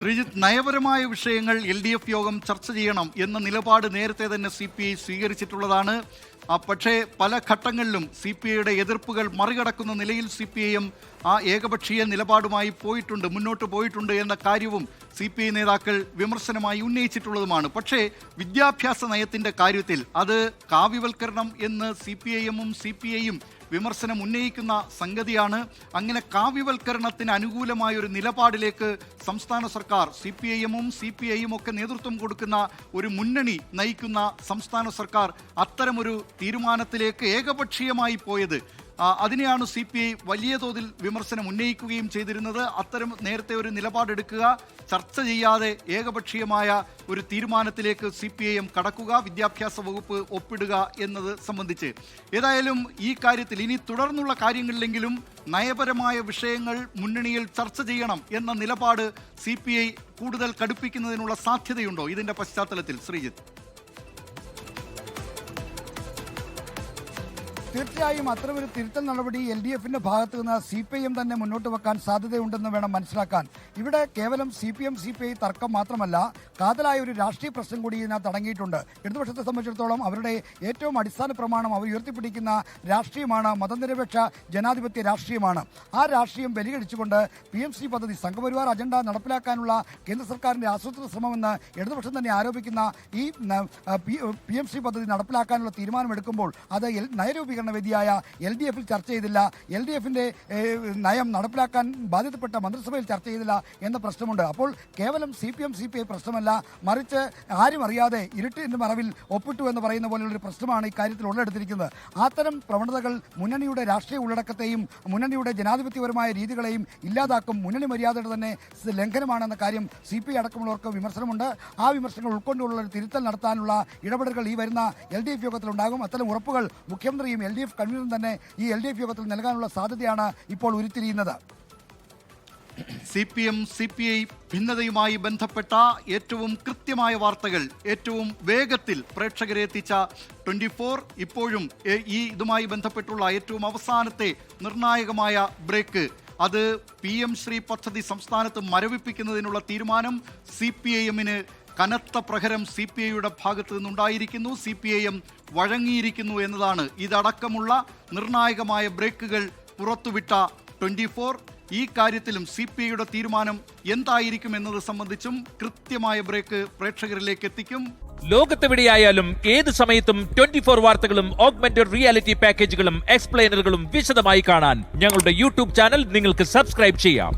ശ്രീജിത്ത്, നയപരമായ വിഷയങ്ങൾ LDF യോഗം ചർച്ച ചെയ്യണം എന്ന നിലപാട് നേരത്തെ തന്നെ CPI സ്വീകരിച്ചിട്ടുള്ളതാണ്. പക്ഷേ പല ഘട്ടങ്ങളിലും CPIയുടെ എതിർപ്പുകൾ മറികടക്കുന്ന നിലയിൽ CPIM ആ ഏകപക്ഷീയ നിലപാടുമായി മുന്നോട്ട് പോയിട്ടുണ്ട് എന്ന കാര്യവും CPI നേതാക്കൾ വിമർശനമായി ഉന്നയിച്ചിട്ടുള്ളതുമാണ്. പക്ഷേ വിദ്യാഭ്യാസ നയത്തിൻ്റെ കാര്യത്തിൽ അത് കാവ്യവൽക്കരണം എന്ന് CPIM-ഉം CPI-യും വിമർശനം ഉന്നയിക്കുന്ന സംഗതിയാണ്. അങ്ങനെ കാവ്യവൽക്കരണത്തിന് അനുകൂലമായ ഒരു നിലപാടിലേക്ക് സംസ്ഥാന സർക്കാർ, CPIM-ഉം CPI-യും ഒക്കെ നേതൃത്വം കൊടുക്കുന്ന ഒരു മുന്നണി നയിക്കുന്ന സംസ്ഥാന സർക്കാർ അത്തരമൊരു തീരുമാനത്തിലേക്ക് ഏകപക്ഷീയമായി പോയത്, അതിനെയാണ് CPI വലിയ തോതിൽ വിമർശനം ഉന്നയിക്കുകയും ചെയ്തിരുന്നത്. അത്തരം നേരത്തെ ഒരു നിലപാടെടുക്കുക, ചർച്ച ചെയ്യാതെ ഏകപക്ഷീയമായ ഒരു തീരുമാനത്തിലേക്ക് CPIM കടക്കുക, വിദ്യാഭ്യാസ വകുപ്പ് ഒപ്പിടുക എന്നത് സംബന്ധിച്ച്. ഏതായാലും ഈ കാര്യത്തിൽ ഇനി തുടർന്നുള്ള കാര്യങ്ങളിലെങ്കിലും നയപരമായ വിഷയങ്ങൾ മുന്നണിയിൽ ചർച്ച ചെയ്യണം എന്ന നിലപാട് CPI കൂടുതൽ കടുപ്പിക്കുന്നതിനുള്ള സാധ്യതയുണ്ടോ ഇതിൻ്റെ പശ്ചാത്തലത്തിൽ, ശ്രീജിത്ത്? തീർച്ചയായും അത്തരമൊരു തിരുത്തൽ നടപടി LDF-ന്റെ ഭാഗത്തു നിന്ന് CPIM തന്നെ മുന്നോട്ട് വെക്കാൻ സാധ്യതയുണ്ടെന്ന് വേണം മനസ്സിലാക്കാൻ. ഇവിടെ കേവലം CPM CPI തർക്കം മാത്രമല്ല, കാതലായ ഒരു രാഷ്ട്രീയ പ്രശ്നം കൂടി ഇതിനകത്ത് അടങ്ങിയിട്ടുണ്ട്. ഇടതുപക്ഷത്തെ സംബന്ധിച്ചിടത്തോളം അവരുടെ ഏറ്റവും അടിസ്ഥാന പ്രമാണം അവർ ഉയർത്തിപ്പിടിക്കുന്ന രാഷ്ട്രീയമാണ്, മതനിരപേക്ഷ ജനാധിപത്യ രാഷ്ട്രീയമാണ്. ആ രാഷ്ട്രീയം ബലികഴിച്ചുകൊണ്ട് PMC പദ്ധതി, സംഘപരിവാർ അജണ്ട നടപ്പിലാക്കാനുള്ള കേന്ദ്ര സർക്കാരിന്റെ ആസൂത്രിത ശ്രമമെന്ന് ഇടതുപക്ഷം തന്നെ ആരോപിക്കുന്ന ഈ PMC പദ്ധതി നടപ്പിലാക്കാനുള്ള തീരുമാനമെടുക്കുമ്പോൾ അത് നയരൂപീകരണ വേദിയായ LDF-ൽ ചർച്ച ചെയ്തില്ല, LDF-ന്റെ നയം നടപ്പിലാക്കാൻ ബാധ്യതപ്പെട്ട മന്ത്രിസഭയിൽ ചർച്ച ചെയ്തില്ല എന്ന പ്രശ്നമുണ്ട്. അപ്പോൾ കേവലം CPM CPI പ്രശ്നമല്ല, മറിച്ച് ആരും അറിയാതെ ഇരുട്ടിന്റെ മറവിൽ ഒപ്പിട്ടു എന്ന് പറയുന്ന പോലെയുള്ളൊരു പ്രശ്നമാണ് ഇക്കാര്യത്തിൽ ഉള്ളെടുത്തിരിക്കുന്നത്. അത്തരം പ്രവണതകൾ മുന്നണിയുടെ രാഷ്ട്രീയ ഉള്ളടക്കത്തെയും മുന്നണിയുടെ ജനാധിപത്യപരമായ രീതികളെയും ഇല്ലാതാക്കും, മുന്നണി മര്യാദയുടെ തന്നെ ലംഘനമാണെന്ന കാര്യം CPI അടക്കമുള്ളവർക്ക് വിമർശനമുണ്ട്. ആ വിമർശനങ്ങൾ ഉൾക്കൊണ്ടുള്ള ഒരു തിരുത്തൽ നടത്താനുള്ള ഇടപെടലുകൾ ഈ വരുന്ന LDF യോഗത്തിലുണ്ടാകും. അത്തരം ഉറപ്പുകൾ മുഖ്യമന്ത്രിയും LDF കൺവീനറും തന്നെ ഈ LDF യോഗത്തിൽ നൽകാനുള്ള സാധ്യതയാണ് ഇപ്പോൾ ഉരുത്തിരിയുന്നത്. CPM CPI ഭിന്നതയുമായി ബന്ധപ്പെട്ട ഏറ്റവും കൃത്യമായ വാർത്തകൾ ഏറ്റവും വേഗത്തിൽ പ്രേക്ഷകരെ എത്തിച്ച 24 ഇപ്പോഴും ഇതുമായി ബന്ധപ്പെട്ടുള്ള ഏറ്റവും അവസാനത്തെ നിർണായകമായ ബ്രേക്ക്, അത് PM ശ്രീ പദ്ധതി സംസ്ഥാനത്ത് മരവിപ്പിക്കുന്നതിനുള്ള തീരുമാനം CPIM-ന് കനത്ത പ്രഹരം CPI-യുടെ ഭാഗത്തു നിന്നുണ്ടായിരിക്കുന്നു. CPIM വഴങ്ങിയിരിക്കുന്നു എന്നതാണ് ഇതടക്കമുള്ള നിർണായകമായ ബ്രേക്കുകൾ പുറത്തുവിട്ട 24. ഈ കാര്യത്തിലും CPI-യുടെ തീരുമാനം എന്തായിരിക്കും എന്നത് സംബന്ധിച്ചും കൃത്യമായ ബ്രേക്ക് പ്രേക്ഷകരിലേക്ക് എത്തിക്കും. ലോകത്തെവിടെയായാലും ഏത് സമയത്തും 24 വാർത്തകളും ഓഗ്മെന്റഡ് റിയാലിറ്റി പാക്കേജുകളും എക്സ്പ്ലെയിനറുകളും വിശദമായി കാണാൻ ഞങ്ങളുടെ YouTube ചാനൽ നിങ്ങൾക്ക് സബ്സ്ക്രൈബ് ചെയ്യാം.